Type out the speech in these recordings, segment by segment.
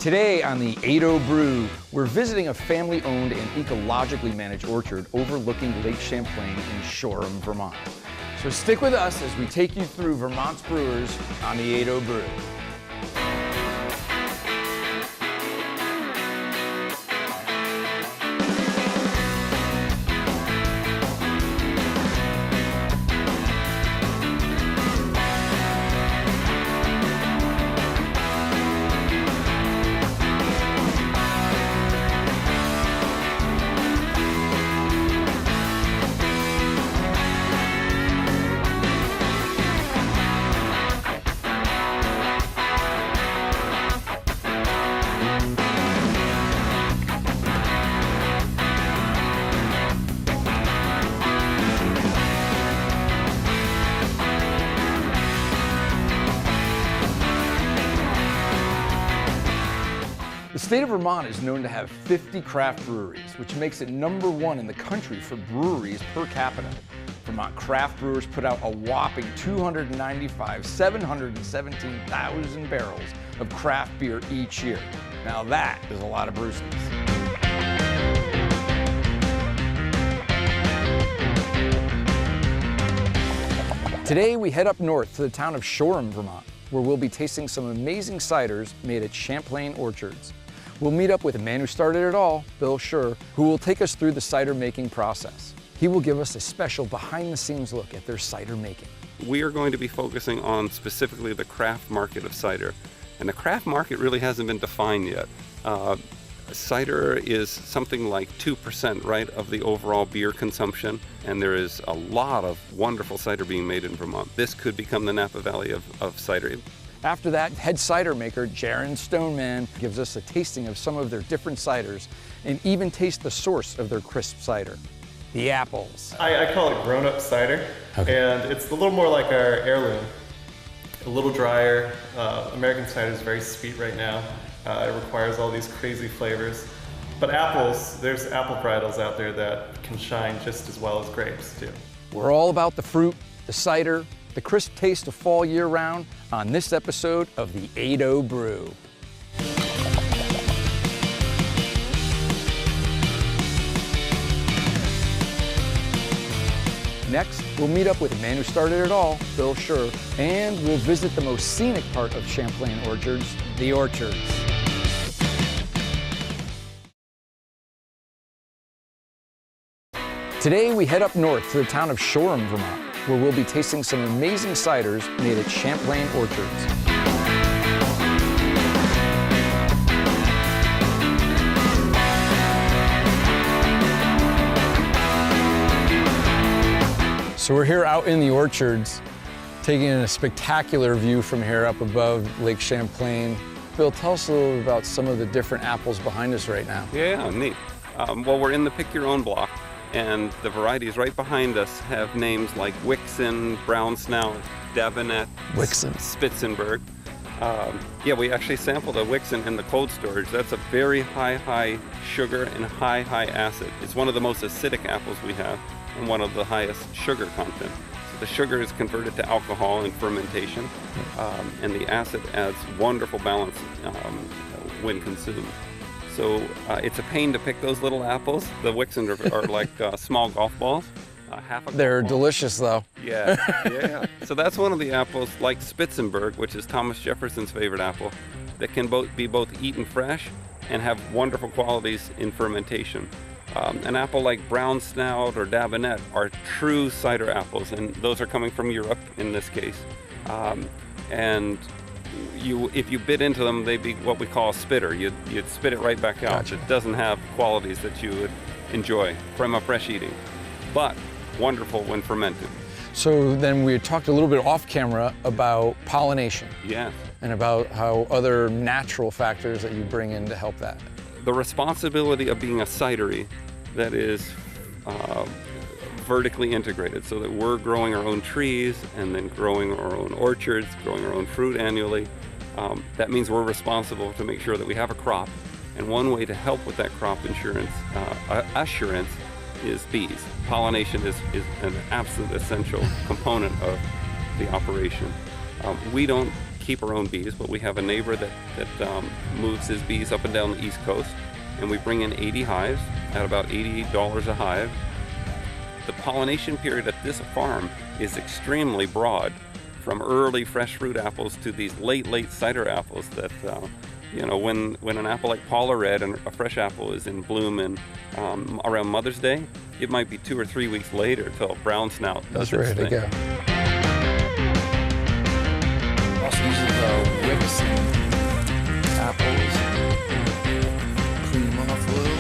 Today on the BREW, we're visiting a family-owned and ecologically managed orchard overlooking Lake Champlain in Shoreham, Vermont. So stick with us as we take you through Vermont's brewers on the BREW. The state of Vermont is known to have 50 craft breweries, which makes it #1 in the country for breweries per capita. Vermont craft brewers put out a whopping 717,000 barrels of craft beer each year. Now that is a lot of brewskis. Today we head up north to the town of Shoreham, Vermont, where we'll be tasting some amazing ciders made at Champlain Orchards. We'll meet up with the man who started it all, Bill Suhr, who will take us through the cider making process. He will give us a special behind-the-scenes look at their cider making. We are going to be focusing on specifically the craft market of cider. And the craft market really hasn't been defined yet. Cider is something like 2%, right, of the overall beer consumption. And there is a lot of wonderful cider being made in Vermont. This could become the Napa Valley of cider. After that, head cider maker Jeren Stoneman gives us a tasting of some of their different ciders and even taste the source of their crisp cider, the apples. I call it grown-up cider, and it's a little more like our heirloom. A little drier. American cider is very sweet right now. It requires all these crazy flavors. But apples, there's apple varietals out there that can shine just as well as grapes too. We're all about the fruit, the cider, the crisp taste of fall year-round on this episode of the BREW. Next, we'll meet up with the man who started it all, Bill Suhr, and we'll visit the most scenic part of Champlain Orchards, the orchards. Today, we head up north to the town of Shoreham, Vermont, where we'll be tasting some amazing ciders made at Champlain Orchards. So we're here out in the orchards, taking in a spectacular view from here up above Lake Champlain. Bill, tell us a little bit about some of the different apples behind us right now. Yeah, neat. Well, we're in the Pick Your Own block. And the varieties right behind us have names like Wixon, Brown Snout, Davenet, Spitzenberg. Yeah, we actually sampled a Wixon in the cold storage. That's a very high sugar and high acid. It's one of the most acidic apples we have and one of the highest sugar content. So the sugar is converted to alcohol in fermentation, and the acid adds wonderful balance when consumed. So it's a pain to pick those little apples. The Wixon are like small golf balls. They're delicious though. Yeah. So that's one of the apples like Spitzenberg, which is Thomas Jefferson's favorite apple, that can be both eaten fresh and have wonderful qualities in fermentation. An apple like Brown Snout or Davenet are true cider apples, and those are coming from Europe in this case. And if you bit into them, they'd be what we call a spitter. You'd spit it right back out. Gotcha. It doesn't have qualities that you would enjoy from a fresh eating, but wonderful when fermented. So then we talked a little bit off camera about pollination. Yeah. And about how other natural factors that you bring in to help that. The responsibility of being a cidery that is vertically integrated, so that we're growing our own trees and then growing our own orchards, growing our own fruit annually. That means we're responsible to make sure that we have a crop. And one way to help with that crop assurance is bees. Pollination is an absolute essential component of the operation. We don't keep our own bees, but we have a neighbor that moves his bees up and down the East Coast, and we bring in 80 hives at about $88 a hive. The pollination period at this farm is extremely broad, from early fresh fruit apples to these late cider apples that, you know, when an apple like Paula Red and a fresh apple is in bloom and around Mother's Day, it might be 2 or 3 weeks later till Brown Snout does its thing. Ready to go. Also using the wicks and apples, clean them off a little.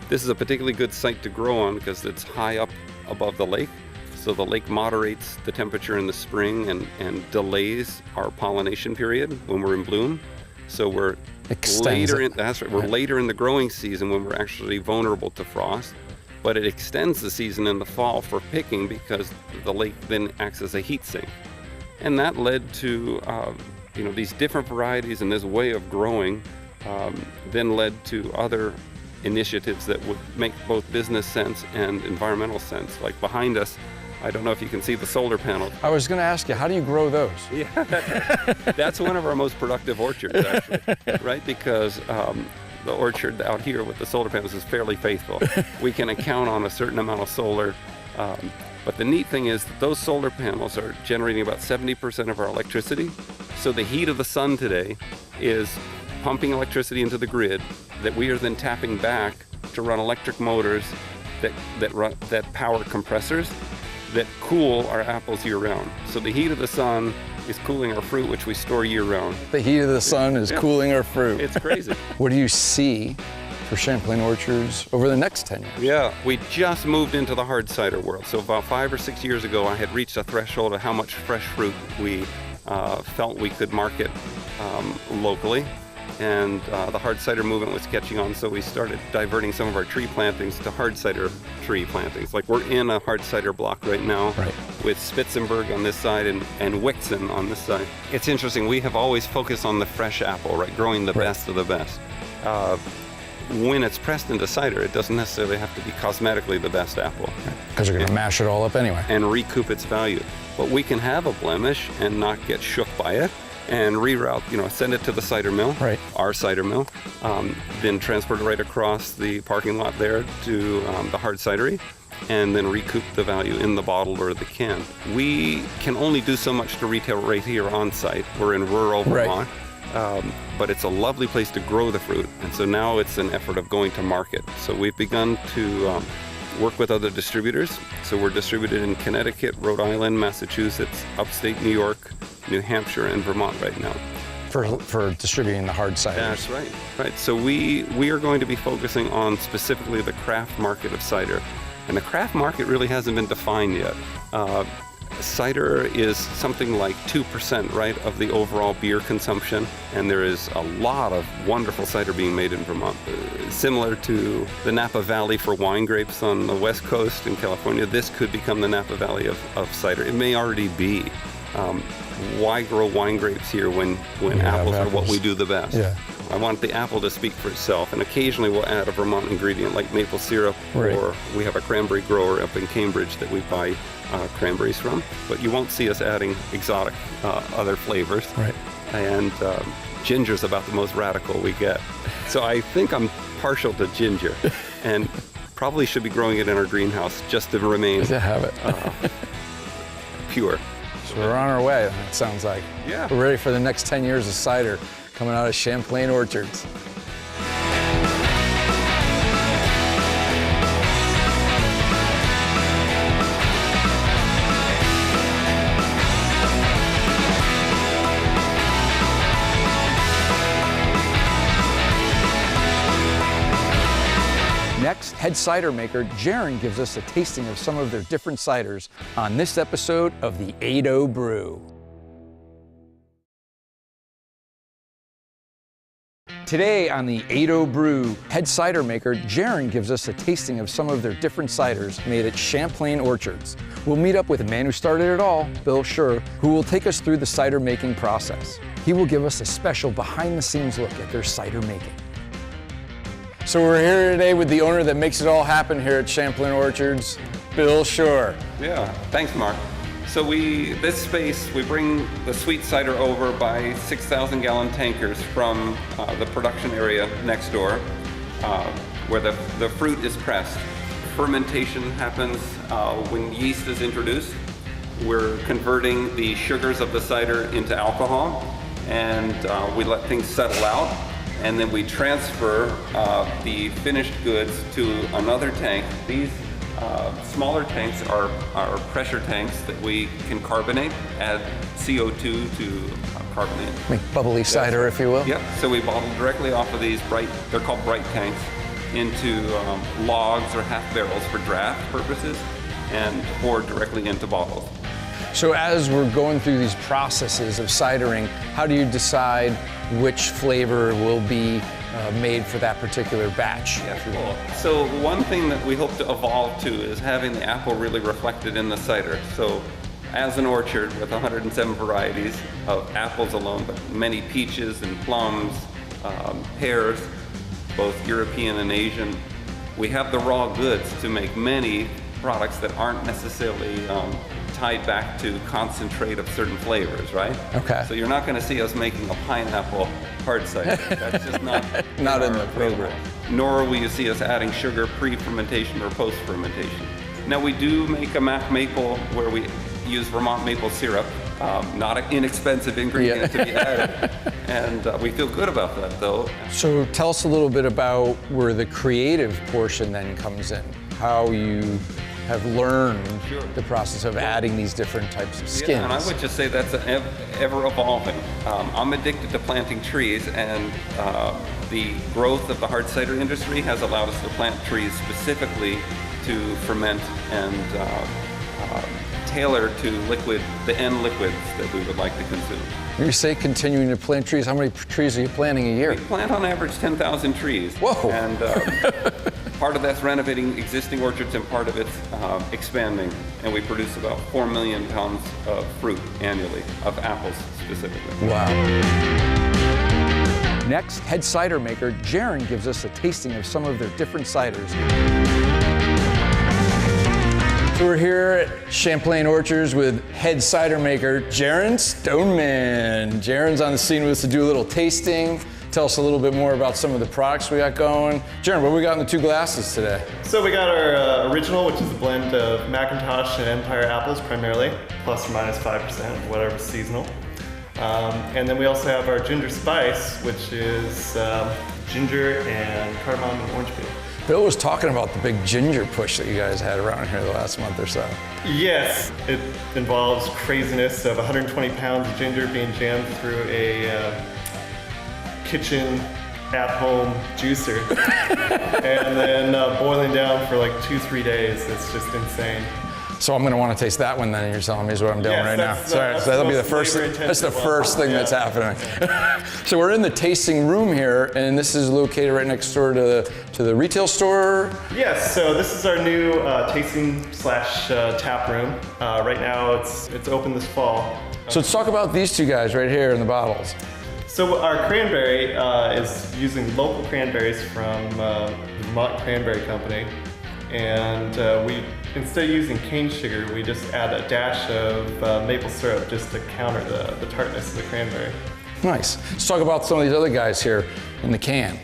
This is a particularly good site to grow on because it's high up above the lake. So the lake moderates the temperature in the spring and delays our pollination period when we're in bloom. So we're later in, that's right, we're later in the growing season when we're actually vulnerable to frost, but it extends the season in the fall for picking because the lake then acts as a heat sink. And that led to you know, these different varieties, and this way of growing then led to other initiatives that would make both business sense and environmental sense. Like behind us, I don't know if you can see the solar panels. I was going to ask you, how do you grow those? Yeah, that's one of our most productive orchards, actually, right? Because the orchard out here with the solar panels is fairly faithful. We can count on a certain amount of solar. But the neat thing is that those solar panels are generating about 70% of our electricity. So the heat of the sun today is pumping electricity into the grid that we are then tapping back to run electric motors that power compressors that cool our apples year-round. So the heat of the sun is cooling our fruit, which we store year-round. The heat of the sun is cooling our fruit. It's crazy. What do you see for Champlain Orchards over the next 10 years? Yeah, we just moved into the hard cider world. So about 5 or 6 years ago, I had reached a threshold of how much fresh fruit we felt we could market locally. And the hard cider movement was catching on, so we started diverting some of our tree plantings to hard cider tree plantings. Like we're in a hard cider block right now with Spitzenberg on this side and Wixen on this side. It's interesting, we have always focused on the fresh apple, right? Growing the best of the best. When it's pressed into cider, it doesn't necessarily have to be cosmetically the best apple. Because you're going to mash it all up anyway. And recoup its value. But we can have a blemish and not get shook by it, and reroute, you know, send it to the cider mill, our cider mill, then transport it right across the parking lot there to the hard cidery, and then recoup the value in the bottle or the can. We can only do so much to retail right here on site. We're in rural Vermont, but it's a lovely place to grow the fruit, and so now it's an effort of going to market. So we've begun to work with other distributors. So we're distributed in Connecticut, Rhode Island, Massachusetts, upstate New York, New Hampshire, and Vermont right now. For distributing the hard ciders. That's right. Right. So we are going to be focusing on specifically the craft market of cider. And the craft market really hasn't been defined yet. Cider is something like 2%, right, of the overall beer consumption, and there is a lot of wonderful cider being made in Vermont. Similar to the Napa Valley for wine grapes on the West Coast in California, this could become the Napa Valley of cider. It may already be. Why grow wine grapes here when apples are what we do the best? Yeah. I want the apple to speak for itself, and occasionally we'll add a Vermont ingredient like maple syrup, or we have a cranberry grower up in Cambridge that we buy cranberries from, but you won't see us adding exotic other flavors. And ginger's about the most radical we get. So I think I'm partial to ginger, and probably should be growing it in our greenhouse just to remain pure. So we're on our way, it sounds like. Yeah. We're ready for the next 10 years of cider coming out of Champlain Orchards. Next, head cider maker Jaren gives us a tasting of some of their different ciders on this episode of the 80 Brew. Today on the 80 Brew, head cider maker Jaren gives us a tasting of some of their different ciders made at Champlain Orchards. We'll meet up with the man who started it all, Bill Suhr, who will take us through the cider making process. He will give us a special behind-the-scenes look at their cider making. So we're here today with the owner that makes it all happen here at Champlain Orchards, Bill Suhr. Yeah, thanks, Mark. So this space, we bring the sweet cider over by 6,000 gallon tankers from the production area next door, where the fruit is pressed. Fermentation happens when yeast is introduced. We're converting the sugars of the cider into alcohol, and we let things settle out, and then we transfer the finished goods to another tank. These smaller tanks are pressure tanks that we can carbonate, add CO2 to carbonate. Make bubbly cider, if you will. Yep, so we bottle directly off of these they're called bright tanks, into logs or half barrels for draft purposes, and pour directly into bottles. So as we're going through these processes of cidering, how do you decide which flavor will be made for that particular batch? Yeah, cool. So one thing that we hope to evolve to is having the apple really reflected in the cider. So as an orchard with 107 varieties of apples alone, but many peaches and plums, pears, both European and Asian, we have the raw goods to make many products that aren't necessarily tied back to concentrate of certain flavors, right? Okay. So you're not going to see us making a pineapple hard cider. That's just not Not in the program. Nor will you see us adding sugar pre-fermentation or post-fermentation. Now we do make a maple where we use Vermont maple syrup, not an inexpensive ingredient to be added, and we feel good about that though. So tell us a little bit about where the creative portion then comes in, how you have learned the process of adding these different types of skins. Yeah, and I would just say that's ever evolving. I'm addicted to planting trees, and the growth of the hard cider industry has allowed us to plant trees specifically to ferment and tailor to the end liquids that we would like to consume. When you say continuing to plant trees, how many trees are you planting a year? We plant on average 10,000 trees. Whoa! And part of that's renovating existing orchards, and part of it's expanding. And we produce about 4 million pounds of fruit annually, of apples specifically. Wow. Next, head cider maker Jaren gives us a tasting of some of their different ciders. So we're here at Champlain Orchards with head cider maker Jeren Stoneman. Jaren's on the scene with us to do a little tasting. Tell us a little bit more about some of the products we got going. Jaren, what do we got in the two glasses today? So we got our original, which is a blend of McIntosh and Empire apples primarily, plus or minus 5%, whatever's seasonal. And then we also have our ginger spice, which is ginger and cardamom and orange peel. Bill was talking about the big ginger push that you guys had around here the last month or so. Yes, it involves craziness of 120 pounds of ginger being jammed through a kitchen at-home juicer and then boiling down for like 2-3 days. It's just insane. So I'm going to want to taste that one then, you're telling me is what I'm doing right now. Sorry, that's so that'll be the most first, flavor-intensive that's the first thing that's Yeah. happening. So we're in the tasting room here, and this is located right next door to the retail store. Yes, so this is our new tasting slash tap room. Right now it's open this fall. So let's talk about these two guys right here in the bottles. So our cranberry is using local cranberries from the Vermont Cranberry Company. And we, instead of using cane sugar, we just add a dash of maple syrup just to counter the tartness of the cranberry. Nice. Let's talk about some of these other guys here in the can.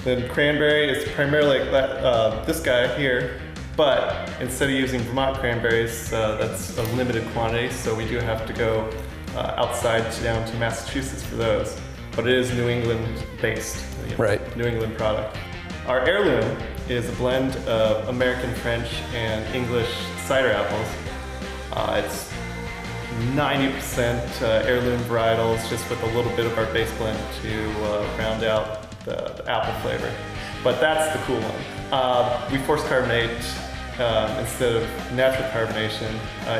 The cranberry is primarily like that, this guy here, but instead of using Vermont cranberries, that's a limited quantity, so we do have to go outside down to Massachusetts for those. But it is New England based, Right. New England product. Our heirloom is a blend of American French and English cider apples. It's 90% heirloom varietals, just with a little bit of our base blend to round out the apple flavor. But that's the cool one. We force carbonate instead of natural carbonation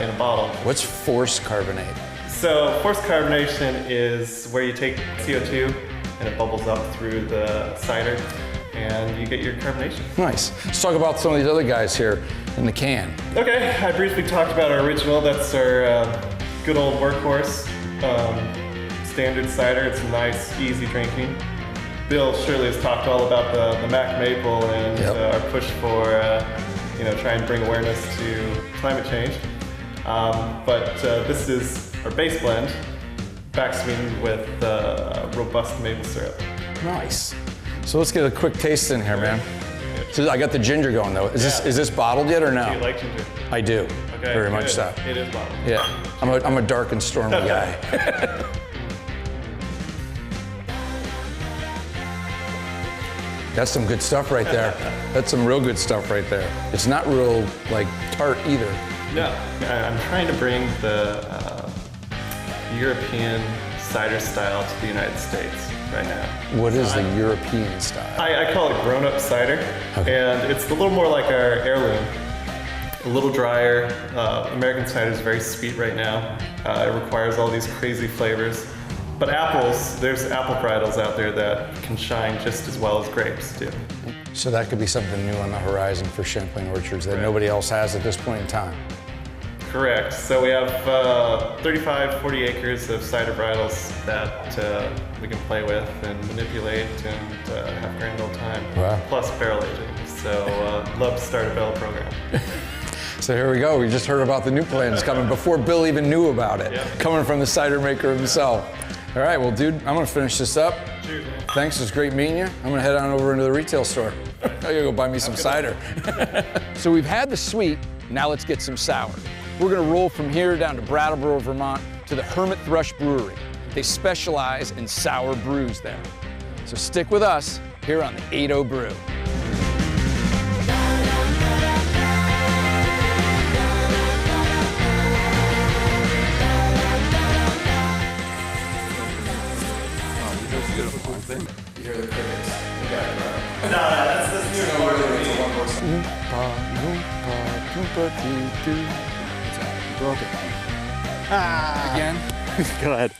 in a bottle. What's forced carbonate? So forced carbonation is where you take CO2 and it bubbles up through the cider and you get your carbonation. Nice. Let's talk about some of these other guys here in the can. Okay, I briefly talked about our original. That's our good old workhorse standard cider. It's nice, easy drinking. Bill surely has talked all about the Mac Maple and our push for try and bring awareness to climate change. But this is our base blend, back sweetened with robust maple syrup. Nice. So let's get a quick taste in here, man. So I got the ginger going though. Is this bottled yet or no? Do you like ginger? I do. Okay, very good. much so. It is bottled. Yeah. I'm a dark and stormy guy. That's some good stuff right there. That's some real good stuff right there. It's not real like tart either. No, I'm trying to bring the European cider style to the United States right now. What is the European style? I call it grown-up cider, and it's a little more like our heirloom. A little drier. American cider is very sweet right now. It requires all these crazy flavors. But apples, there's apple varietals out there that can shine just as well as grapes do. So that could be something new on the horizon for Champlain Orchards that nobody else has at this point in time. Correct. So we have 35, 40 acres of cider varietals that we can play with and manipulate and have a grand old time. Wow. Plus barrel aging. So love to start a barrel program. So here we go. We just heard about the new plans coming before Bill even knew about it, coming from the cider maker himself. All right, well, dude, I'm gonna finish this up. Cheers, man. Thanks, it was great meeting you. I'm gonna head on over into the retail store. I gotta go buy me some cider. So we've had the sweet, now let's get some sour. We're gonna roll from here down to Brattleboro, Vermont to the Hermit Thrush Brewery. They specialize in sour brews there. So stick with us here on the 80 Brew. You hear the crickets? No, that's new part of me. Again? Go ahead.